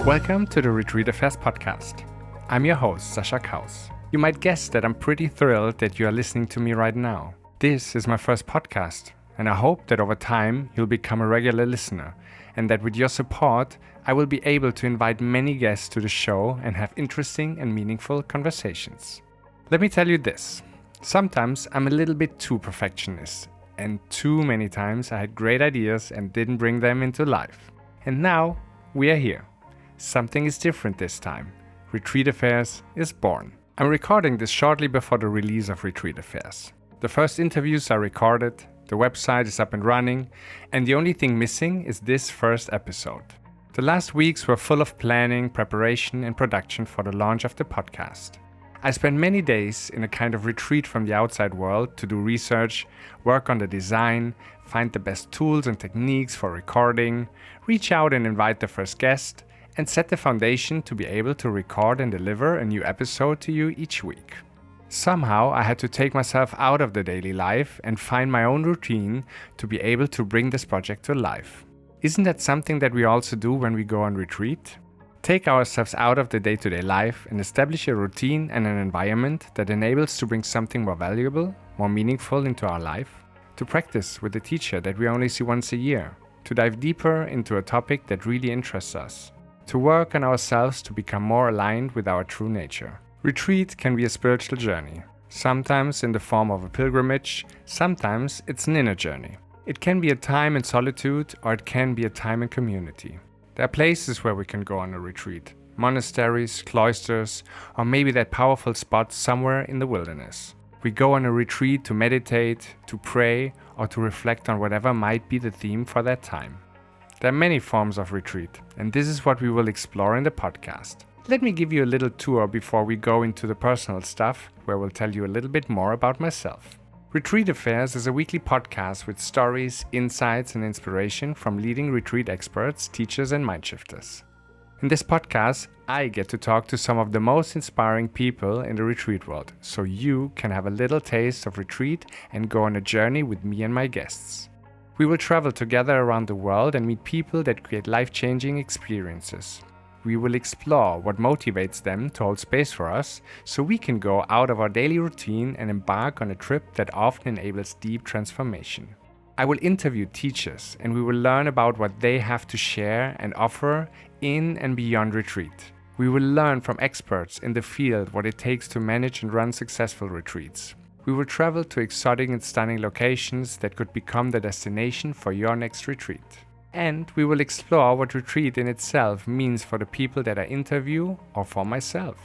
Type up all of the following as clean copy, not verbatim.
Welcome to the Retreat Affairs podcast. I'm your host, Sascha Kaus. You might guess that I'm pretty thrilled that you are listening to me right now. This is my first podcast, and I hope that over time you'll become a regular listener, and that with your support, I will be able to invite many guests to the show and have interesting and meaningful conversations. Let me tell you this. Sometimes I'm a little bit too perfectionist, and too many times I had great ideas and didn't bring them into life. And now we are here. Something is different this time. Retreat Affairs is born. I'm recording this shortly before the release of Retreat Affairs. The first interviews are recorded, the website is up and running, and the only thing missing is this first episode. The last weeks were full of planning, preparation, and production for the launch of the podcast. I spent many days in a kind of retreat from the outside world to do research, work on the design, find the best tools and techniques for recording, reach out and invite the first guest, and set the foundation to be able to record and deliver a new episode to you each week. Somehow I had to take myself out of the daily life and find my own routine to be able to bring this project to life. Isn't that something that we also do when we go on retreat? Take ourselves out of the day-to-day life and establish a routine and an environment that enables to bring something more valuable, more meaningful into our life, to practice with a teacher that we only see once a year, to dive deeper into a topic that really interests us, to work on ourselves to become more aligned with our true nature. Retreat can be a spiritual journey, sometimes in the form of a pilgrimage, sometimes it's an inner journey. It can be a time in solitude or it can be a time in community. There are places where we can go on a retreat, monasteries, cloisters, or maybe that powerful spot somewhere in the wilderness. We go on a retreat to meditate, to pray, or to reflect on whatever might be the theme for that time. There are many forms of retreat, and this is what we will explore in the podcast. Let me give you a little tour before we go into the personal stuff, where we'll tell you a little bit more about myself. Retreat Affairs is a weekly podcast with stories, insights, and inspiration from leading retreat experts, teachers, and mindshifters. In this podcast, I get to talk to some of the most inspiring people in the retreat world, so you can have a little taste of retreat and go on a journey with me and my guests. We will travel together around the world and meet people that create life-changing experiences. We will explore what motivates them to hold space for us so we can go out of our daily routine and embark on a trip that often enables deep transformation. I will interview teachers and we will learn about what they have to share and offer in and beyond retreat. We will learn from experts in the field what it takes to manage and run successful retreats. We will travel to exotic and stunning locations that could become the destination for your next retreat. And we will explore what retreat in itself means for the people that I interview or for myself.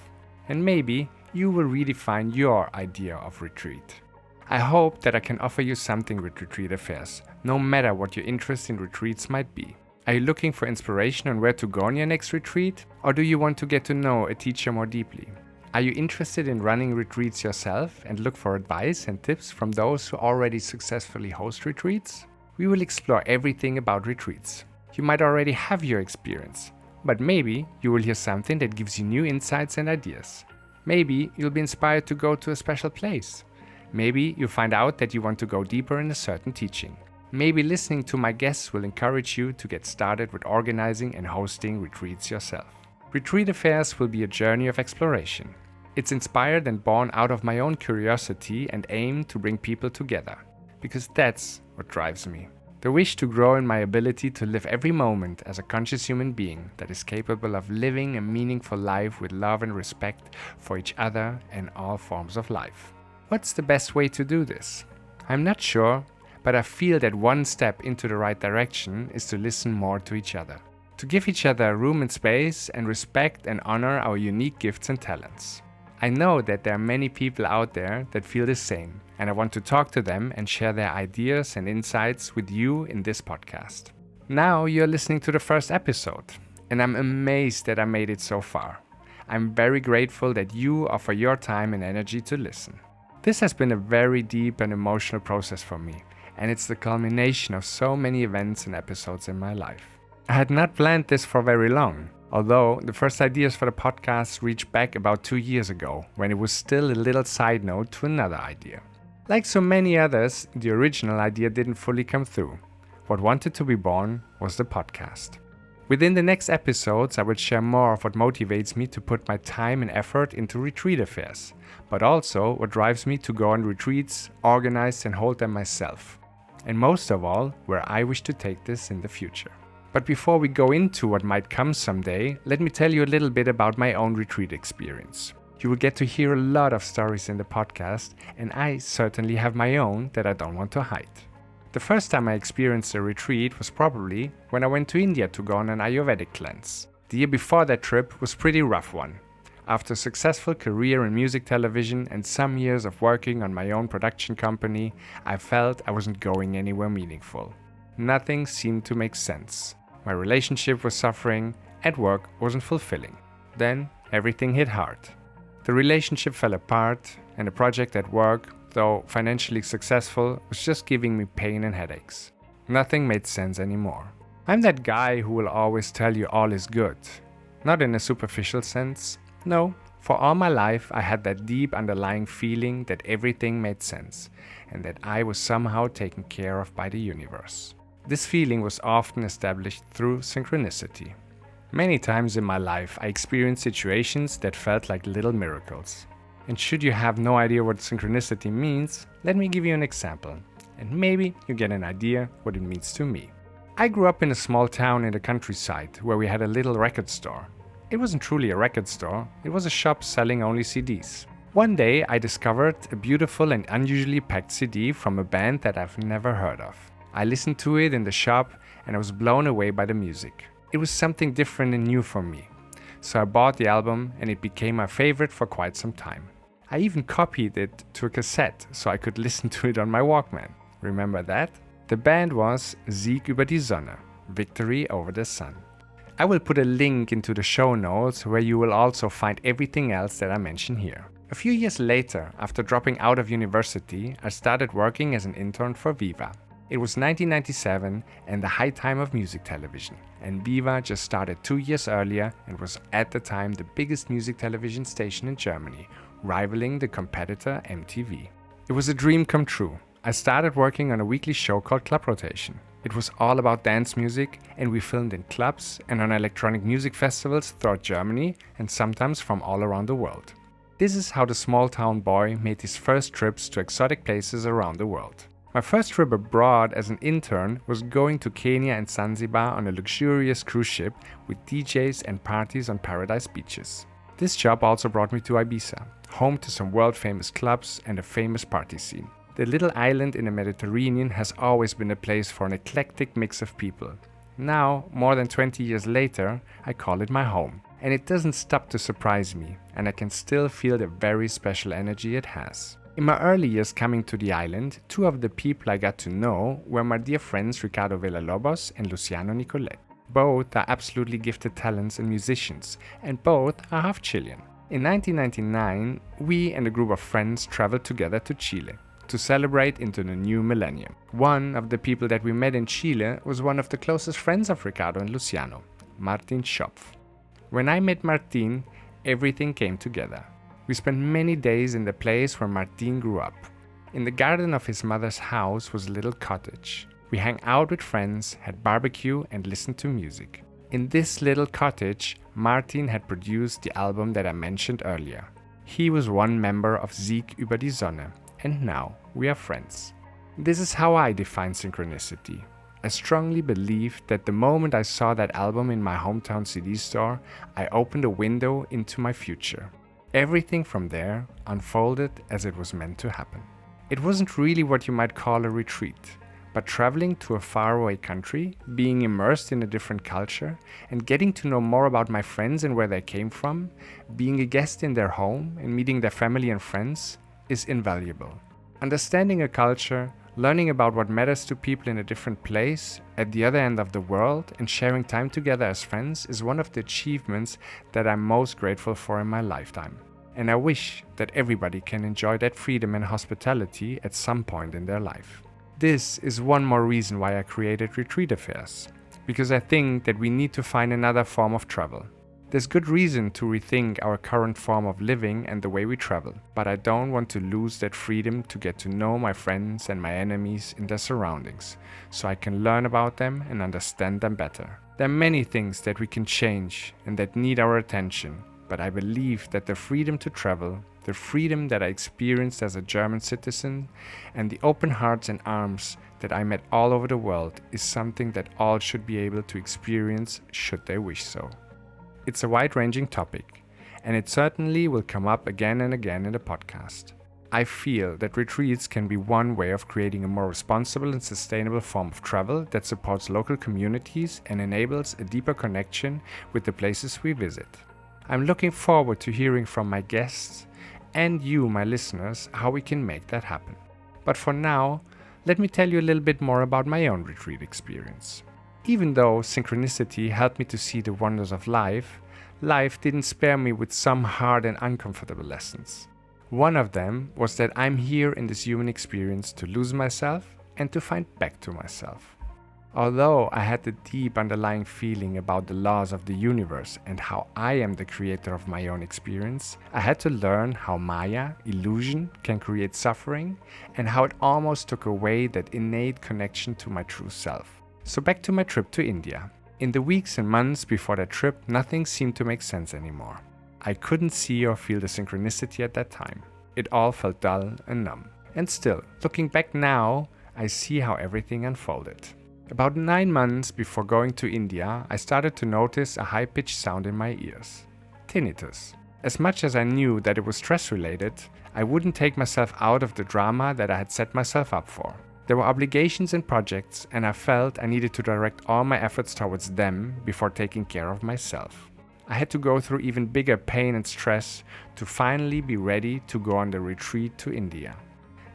And maybe you will redefine your idea of retreat. I hope that I can offer you something with Retreat Affairs, no matter what your interest in retreats might be. Are you looking for inspiration on where to go on your next retreat? Or do you want to get to know a teacher more deeply? Are you interested in running retreats yourself and look for advice and tips from those who already successfully host retreats? We will explore everything about retreats. You might already have your experience, but maybe you will hear something that gives you new insights and ideas. Maybe you'll be inspired to go to a special place. Maybe you find out that you want to go deeper in a certain teaching. Maybe listening to my guests will encourage you to get started with organizing and hosting retreats yourself. Retreat Affairs will be a journey of exploration. It's inspired and born out of my own curiosity and aim to bring people together, because that's what drives me. The wish to grow in my ability to live every moment as a conscious human being that is capable of living a meaningful life with love and respect for each other and all forms of life. What's the best way to do this? I'm not sure, but I feel that one step into the right direction is to listen more to each other, to give each other room and space and respect and honor our unique gifts and talents. I know that there are many people out there that feel the same, and I want to talk to them and share their ideas and insights with you in this podcast. Now you're listening to the first episode, and I'm amazed that I made it so far. I'm very grateful that you offer your time and energy to listen. This has been a very deep and emotional process for me, and it's the culmination of so many events and episodes in my life. I had not planned this for very long, although the first ideas for the podcast reached back about 2 years ago, when it was still a little side note to another idea. Like so many others, the original idea didn't fully come through. What wanted to be born was the podcast. Within the next episodes, I will share more of what motivates me to put my time and effort into retreat affairs, but also what drives me to go on retreats, organize and hold them myself. And most of all, where I wish to take this in the future. But before we go into what might come someday, let me tell you a little bit about my own retreat experience. You will get to hear a lot of stories in the podcast, and I certainly have my own that I don't want to hide. The first time I experienced a retreat was probably when I went to India to go on an Ayurvedic cleanse. The year before that trip was a pretty rough one. After a successful career in music television and some years of working on my own production company, I felt I wasn't going anywhere meaningful. Nothing seemed to make sense. My relationship was suffering, and work wasn't fulfilling. Then everything hit hard. The relationship fell apart, and the project at work, though financially successful, was just giving me pain and headaches. Nothing made sense anymore. I'm that guy who will always tell you all is good. Not in a superficial sense. No, for all my life I had that deep underlying feeling that everything made sense, and that I was somehow taken care of by the universe. This feeling was often established through synchronicity. Many times in my life, I experienced situations that felt like little miracles. And should you have no idea what synchronicity means, let me give you an example, and maybe you get an idea what it means to me. I grew up in a small town in the countryside where we had a little record store. It wasn't truly a record store, it was a shop selling only CDs. One day, I discovered a beautiful and unusually packed CD from a band that I've never heard of. I listened to it in the shop and I was blown away by the music. It was something different and new for me. So I bought the album and it became my favorite for quite some time. I even copied it to a cassette so I could listen to it on my Walkman. Remember that? The band was Sieg über die Sonne, Victory over the Sun. I will put a link into the show notes where you will also find everything else that I mention here. A few years later, after dropping out of university, I started working as an intern for Viva. It was 1997 and the high time of music television, and Viva just started 2 years earlier and was at the time the biggest music television station in Germany, rivaling the competitor MTV. It was a dream come true. I started working on a weekly show called Club Rotation. It was all about dance music, and we filmed in clubs and on electronic music festivals throughout Germany and sometimes from all around the world. This is how the small town boy made his first trips to exotic places around the world. My first trip abroad as an intern was going to Kenya and Zanzibar on a luxurious cruise ship with DJs and parties on paradise beaches. This job also brought me to Ibiza, home to some world-famous clubs and a famous party scene. The little island in the Mediterranean has always been a place for an eclectic mix of people. Now, more than 20 years later, I call it my home. And it doesn't stop to surprise me, and I can still feel the very special energy it has. In my early years coming to the island, two of the people I got to know were my dear friends Ricardo Villalobos and Luciano Nicolet. Both are absolutely gifted talents and musicians, and both are half Chilean. In 1999, we and a group of friends traveled together to Chile to celebrate into the new millennium. One of the people that we met in Chile was one of the closest friends of Ricardo and Luciano, Martin Schopf. When I met Martin, everything came together. We spent many days in the place where Martin grew up. In the garden of his mother's house was a little cottage. We hung out with friends, had barbecue and listened to music. In this little cottage, Martin had produced the album that I mentioned earlier. He was one member of Sieg über die Sonne, and now we are friends. This is how I define synchronicity. I strongly believe that the moment I saw that album in my hometown CD store, I opened a window into my future. Everything from there unfolded as it was meant to happen. It wasn't really what you might call a retreat, but traveling to a faraway country, being immersed in a different culture, and getting to know more about my friends and where they came from, being a guest in their home and meeting their family and friends, is invaluable. Understanding a culture, learning about what matters to people in a different place, at the other end of the world, and sharing time together as friends is one of the achievements that I'm most grateful for in my lifetime. And I wish that everybody can enjoy that freedom and hospitality at some point in their life. This is one more reason why I created Retreat Affairs, because I think that we need to find another form of travel. There's good reason to rethink our current form of living and the way we travel, but I don't want to lose that freedom to get to know my friends and my enemies in their surroundings, so I can learn about them and understand them better. There are many things that we can change and that need our attention, but I believe that the freedom to travel, the freedom that I experienced as a German citizen, and the open hearts and arms that I met all over the world is something that all should be able to experience should they wish so. It's a wide-ranging topic, and it certainly will come up again and again in the podcast. I feel that retreats can be one way of creating a more responsible and sustainable form of travel that supports local communities and enables a deeper connection with the places we visit. I'm looking forward to hearing from my guests and you, my listeners, how we can make that happen. But for now, let me tell you a little bit more about my own retreat experience. Even though synchronicity helped me to see the wonders of life, life didn't spare me with some hard and uncomfortable lessons. One of them was that I'm here in this human experience to lose myself and to find back to myself. Although I had the deep underlying feeling about the laws of the universe and how I am the creator of my own experience, I had to learn how Maya, illusion, can create suffering and how it almost took away that innate connection to my true self. So back to my trip to India. In the weeks and months before that trip, nothing seemed to make sense anymore. I couldn't see or feel the synchronicity at that time. It all felt dull and numb. And still, looking back now, I see how everything unfolded. About 9 months before going to India, I started to notice a high-pitched sound in my ears. Tinnitus. As much as I knew that it was stress-related, I wouldn't take myself out of the drama that I had set myself up for. There were obligations and projects, and I felt I needed to direct all my efforts towards them before taking care of myself. I had to go through even bigger pain and stress to finally be ready to go on the retreat to India.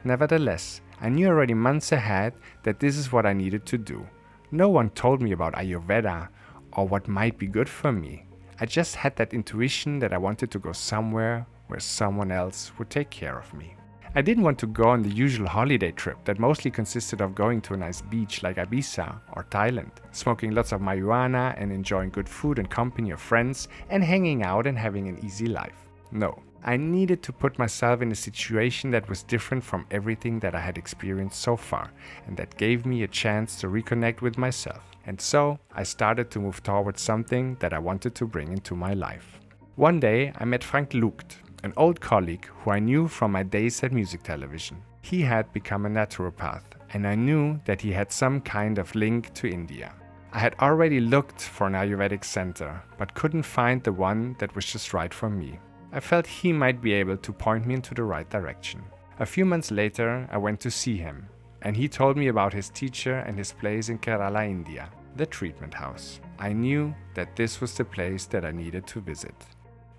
Nevertheless, I knew already months ahead that this is what I needed to do. No one told me about Ayurveda or what might be good for me. I just had that intuition that I wanted to go somewhere where someone else would take care of me. I didn't want to go on the usual holiday trip that mostly consisted of going to a nice beach like Ibiza or Thailand, smoking lots of marijuana and enjoying good food and company of friends and hanging out and having an easy life. No, I needed to put myself in a situation that was different from everything that I had experienced so far and that gave me a chance to reconnect with myself. And so I started to move towards something that I wanted to bring into my life. One day I met Frank Lucht, an old colleague who I knew from my days at music television. He had become a naturopath, and I knew that he had some kind of link to India. I had already looked for an Ayurvedic center, but couldn't find the one that was just right for me. I felt he might be able to point me into the right direction. A few months later, I went to see him, and he told me about his teacher and his place in Kerala, India, the treatment house. I knew that this was the place that I needed to visit.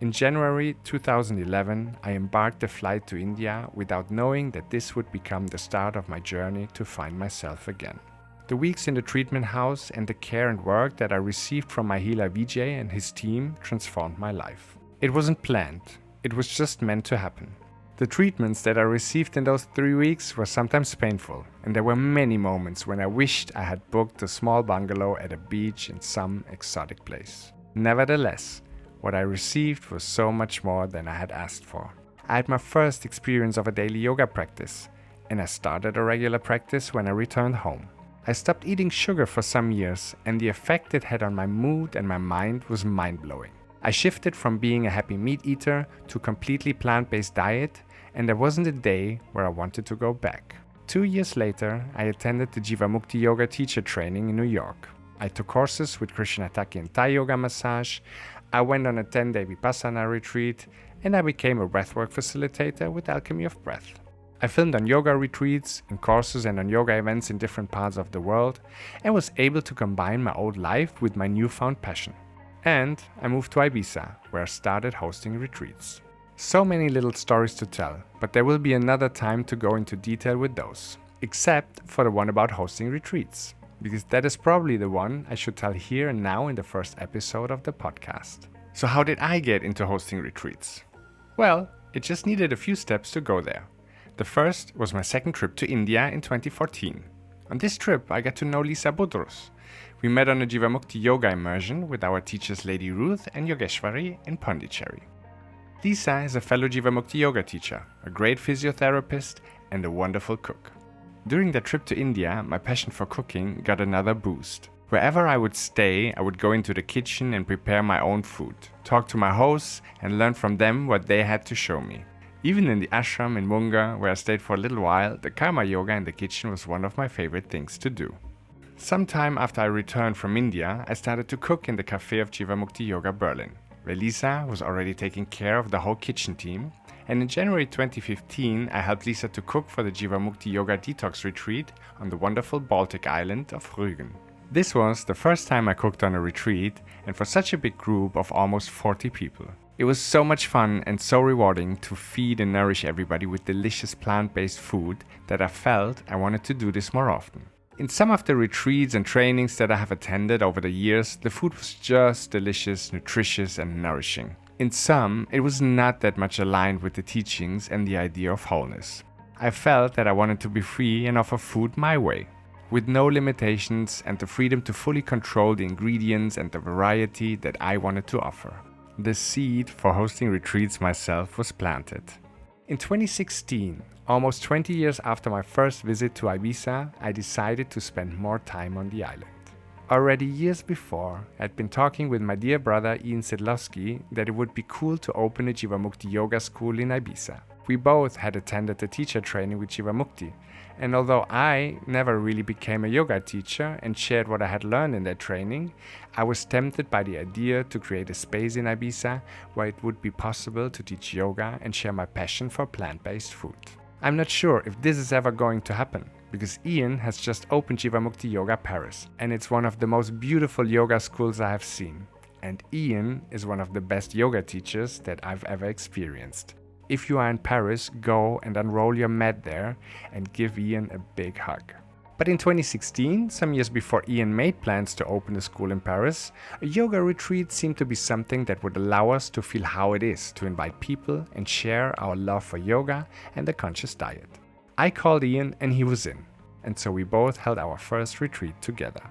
In January 2011, I embarked a flight to India without knowing that this would become the start of my journey to find myself again. The weeks in the treatment house and the care and work that I received from my healer Vijay and his team transformed my life. It wasn't planned, it was just meant to happen. The treatments that I received in those 3 weeks were sometimes painful, and there were many moments when I wished I had booked a small bungalow at a beach in some exotic place. Nevertheless, what I received was so much more than I had asked for. I had my first experience of a daily yoga practice, and I started a regular practice when I returned home. I stopped eating sugar for some years, and the effect it had on my mood and my mind was mind-blowing. I shifted from being a happy meat eater to a completely plant-based diet, and there wasn't a day where I wanted to go back. 2 years later, I attended the Jivamukti Yoga teacher training in New York. I took courses with Krishnataki and Thai yoga massage. I went on a 10-day Vipassana retreat, and I became a breathwork facilitator with Alchemy of Breath. I filmed on yoga retreats, in courses and on yoga events in different parts of the world, and was able to combine my old life with my newfound passion. And I moved to Ibiza, where I started hosting retreats. So many little stories to tell, but there will be another time to go into detail with those, except for the one about hosting retreats, because that is probably the one I should tell here and now in the first episode of the podcast. So how did I get into hosting retreats? Well, it just needed a few steps to go there. The first was my second trip to India in 2014. On this trip, I got to know Lisa Budrus. We met on a Jivamukti yoga immersion with our teachers Lady Ruth and Yogeshwari in Pondicherry. Lisa is a fellow Jivamukti yoga teacher, a great physiotherapist, and a wonderful cook. During that trip to India, my passion for cooking got another boost. Wherever I would stay, I would go into the kitchen and prepare my own food, talk to my hosts and learn from them what they had to show me. Even in the ashram in Munga, where I stayed for a little while, the karma yoga in the kitchen was one of my favorite things to do. Sometime after I returned from India, I started to cook in the cafe of Jivamukti Yoga Berlin, where Lisa was already taking care of the whole kitchen team, and in January 2015 I helped Lisa to cook for the Jivamukti Yoga Detox Retreat on the wonderful Baltic island of Rügen. This was the first time I cooked on a retreat, and for such a big group of almost 40 people. It was so much fun and so rewarding to feed and nourish everybody with delicious plant-based food that I felt I wanted to do this more often. In some of the retreats and trainings that I have attended over the years, the food was just delicious, nutritious and nourishing. In some, it was not that much aligned with the teachings and the idea of wholeness. I felt that I wanted to be free and offer food my way, with no limitations and the freedom to fully control the ingredients and the variety that I wanted to offer. The seed for hosting retreats myself was planted. In 2016, almost 20 years after my first visit to Ibiza, I decided to spend more time on the island. Already years before, I'd been talking with my dear brother Ian Sedlowski that it would be cool to open a Jivamukti yoga school in Ibiza. We both had attended the teacher training with Jivamukti, and although I never really became a yoga teacher and shared what I had learned in that training, I was tempted by the idea to create a space in Ibiza where it would be possible to teach yoga and share my passion for plant-based food. I'm not sure if this is ever going to happen, because Ian has just opened Jivamukti Yoga Paris, and it's one of the most beautiful yoga schools I have seen. And Ian is one of the best yoga teachers that I've ever experienced. If you are in Paris, go and unroll your mat there and give Ian a big hug. But in 2016, some years before Ian made plans to open a school in Paris, a yoga retreat seemed to be something that would allow us to feel how it is to invite people and share our love for yoga and the conscious diet. I called Ian and he was in, and so we both held our first retreat together.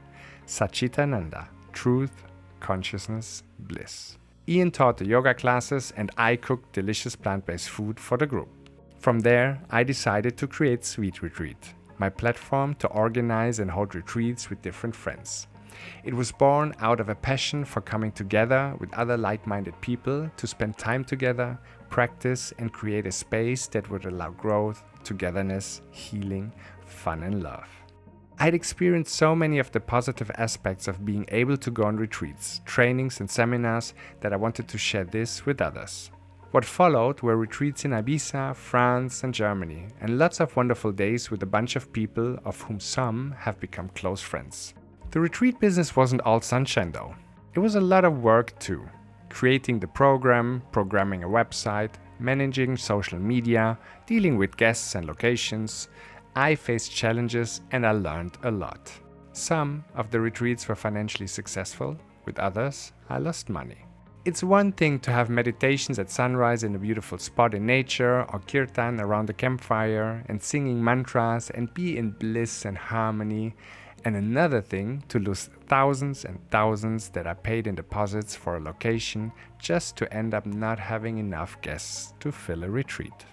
Satchitananda, Truth, Consciousness, Bliss. Ian taught the yoga classes and I cooked delicious plant-based food for the group. From there, I decided to create Sweet Retreat, my platform to organize and hold retreats with different friends. It was born out of a passion for coming together with other like-minded people to spend time together, practice and create a space that would allow growth, togetherness, healing, fun and love. I'd experienced so many of the positive aspects of being able to go on retreats, trainings and seminars that I wanted to share this with others. What followed were retreats in Ibiza, France and Germany, and lots of wonderful days with a bunch of people of whom some have become close friends. The retreat business wasn't all sunshine though. It was a lot of work too. Creating the program, programming a website, managing social media, dealing with guests and locations. I faced challenges and I learned a lot. Some of the retreats were financially successful, with others I lost money. It's one thing to have meditations at sunrise in a beautiful spot in nature or kirtan around the campfire and singing mantras and be in bliss and harmony, and another thing to lose thousands and thousands that are paid in deposits for a location just to end up not having enough guests to fill a retreat.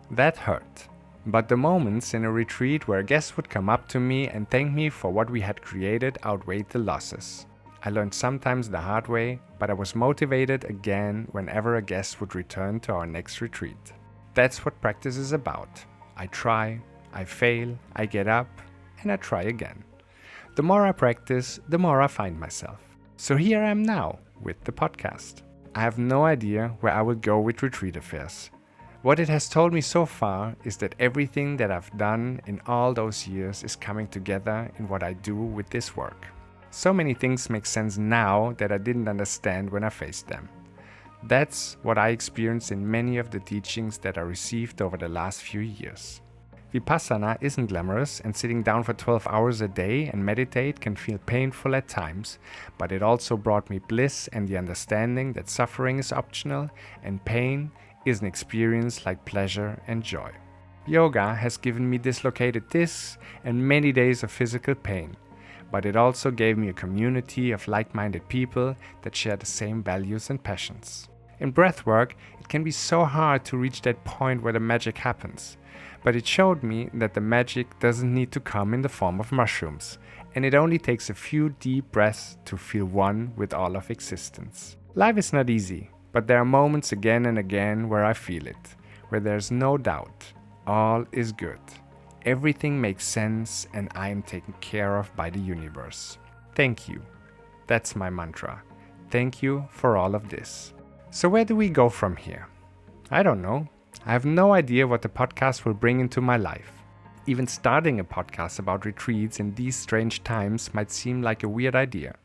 That hurt. But the moments in a retreat where a guest would come up to me and thank me for what we had created outweighed the losses. I learned sometimes the hard way, but I was motivated again whenever a guest would return to our next retreat. That's what practice is about. I try, I fail, I get up, and I try again. The more I practice, the more I find myself. So here I am now with the podcast. I have no idea where I will go with retreat affairs. What it has told me so far is that everything that I've done in all those years is coming together in what I do with this work. So many things make sense now that I didn't understand when I faced them. That's what I experienced in many of the teachings that I received over the last few years. Vipassana isn't glamorous, and sitting down for 12 hours a day and meditate can feel painful at times, but it also brought me bliss and the understanding that suffering is optional and pain is an experience like pleasure and joy. Yoga has given me dislocated discs and many days of physical pain, but it also gave me a community of like-minded people that share the same values and passions. In breathwork, it can be so hard to reach that point where the magic happens, but it showed me that the magic doesn't need to come in the form of mushrooms, and it only takes a few deep breaths to feel one with all of existence. Life is not easy, but there are moments again and again where I feel it, where there's no doubt. All is good. Everything makes sense and I am taken care of by the universe. Thank you. That's my mantra. Thank you for all of this. So where do we go from here? I don't know. I have no idea what the podcast will bring into my life. Even starting a podcast about retreats in these strange times might seem like a weird idea.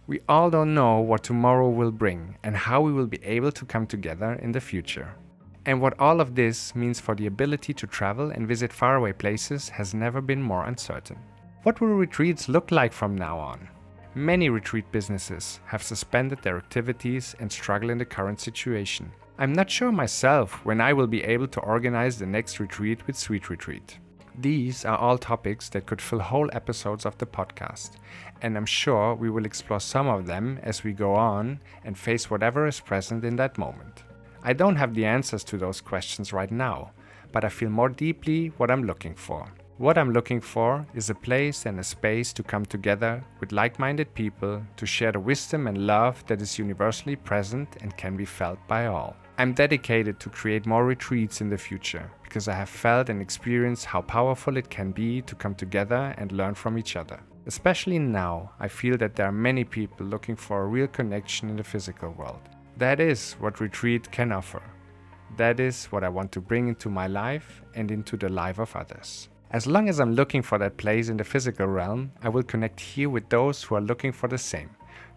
We all don't know what tomorrow will bring and how we will be able to come together in the future. And what all of this means for the ability to travel and visit faraway places has never been more uncertain. What will retreats look like from now on? Many retreat businesses have suspended their activities and struggle in the current situation. I'm not sure myself when I will be able to organize the next retreat with Sweet Retreat. These are all topics that could fill whole episodes of the podcast, and I'm sure we will explore some of them as we go on and face whatever is present in that moment. I don't have the answers to those questions right now, but I feel more deeply what I'm looking for. What I'm looking for is a place and a space to come together with like-minded people to share the wisdom and love that is universally present and can be felt by all. I'm dedicated to create more retreats in the future because I have felt and experienced how powerful it can be to come together and learn from each other. Especially now, I feel that there are many people looking for a real connection in the physical world. That is what retreat can offer. That is what I want to bring into my life and into the life of others. As long as I'm looking for that place in the physical realm, I will connect here with those who are looking for the same.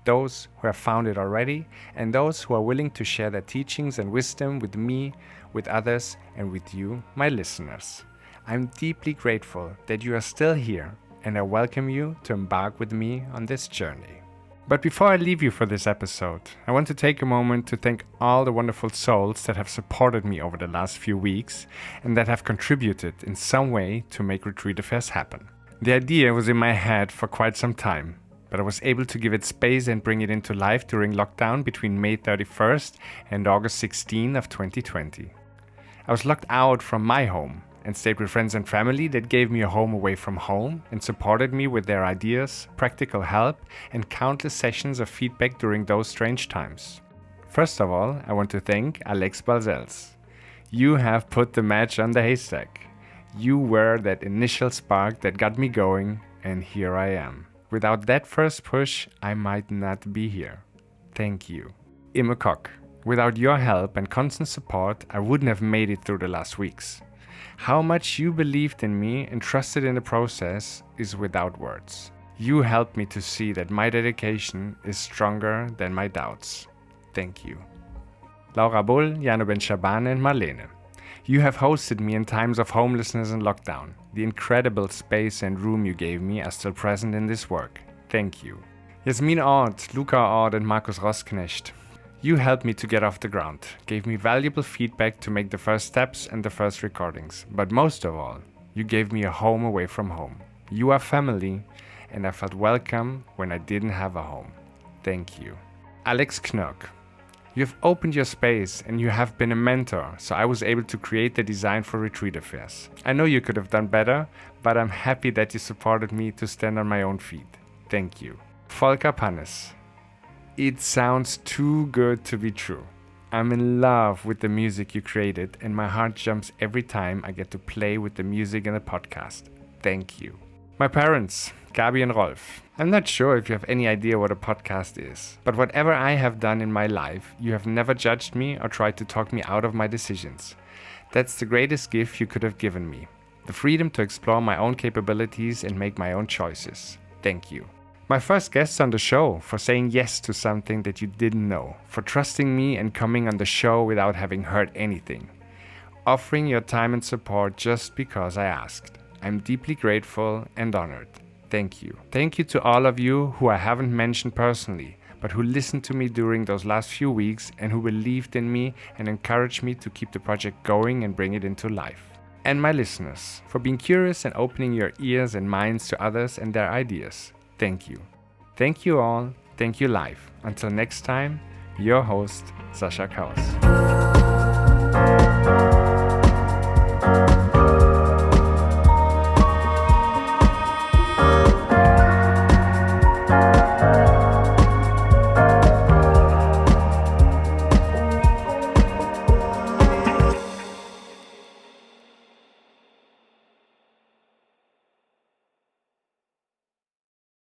Those who have found it already, and those who are willing to share their teachings and wisdom with me, with others, and with you, my listeners. I'm deeply grateful that you are still here, and I welcome you to embark with me on this journey. But before I leave you for this episode, I want to take a moment to thank all the wonderful souls that have supported me over the last few weeks and that have contributed in some way to make Retreat Affairs happen. The idea was in my head for quite some time, but I was able to give it space and bring it into life during lockdown between May 31st and August 16 of 2020. I was locked out from my home and stayed with friends and family that gave me a home away from home and supported me with their ideas, practical help, and countless sessions of feedback during those strange times. First of all, I want to thank Alex Balzels. You have put the match on the haystack. You were that initial spark that got me going, and here I am. Without that first push, I might not be here. Thank you. Embark. Without your help and constant support, I wouldn't have made it through the last weeks. How much you believed in me and trusted in the process is without words. You helped me to see that my dedication is stronger than my doubts. Thank you. Laura Bull, Jano Ben Shaban, and Marlene. You have hosted me in times of homelessness and lockdown. The incredible space and room you gave me are still present in this work. Thank you. Jasmin Ort, Luca Ort, and Markus Rosknecht. You helped me to get off the ground, gave me valuable feedback to make the first steps and the first recordings. But most of all, you gave me a home away from home. You are family, and I felt welcome when I didn't have a home. Thank you. Alex Knock. You have opened your space and you have been a mentor, so I was able to create the design for Retreat Affairs. I know you could have done better, but I'm happy that you supported me to stand on my own feet. Thank you. Volker Pannes. It sounds too good to be true. I'm in love with the music you created and my heart jumps every time I get to play with the music in the podcast. Thank you. My parents, Gabi and Rolf. I'm not sure if you have any idea what a podcast is, but whatever I have done in my life, you have never judged me or tried to talk me out of my decisions. That's the greatest gift you could have given me. The freedom to explore my own capabilities and make my own choices. Thank you. My first guests on the show, for saying yes to something that you didn't know, for trusting me and coming on the show without having heard anything, offering your time and support just because I asked. I'm deeply grateful and honored. Thank you. Thank you to all of you who I haven't mentioned personally, but who listened to me during those last few weeks and who believed in me and encouraged me to keep the project going and bring it into life. And my listeners, for being curious and opening your ears and minds to others and their ideas. Thank you. Thank you all. Thank you live. Until next time, your host, Sascha Kaus.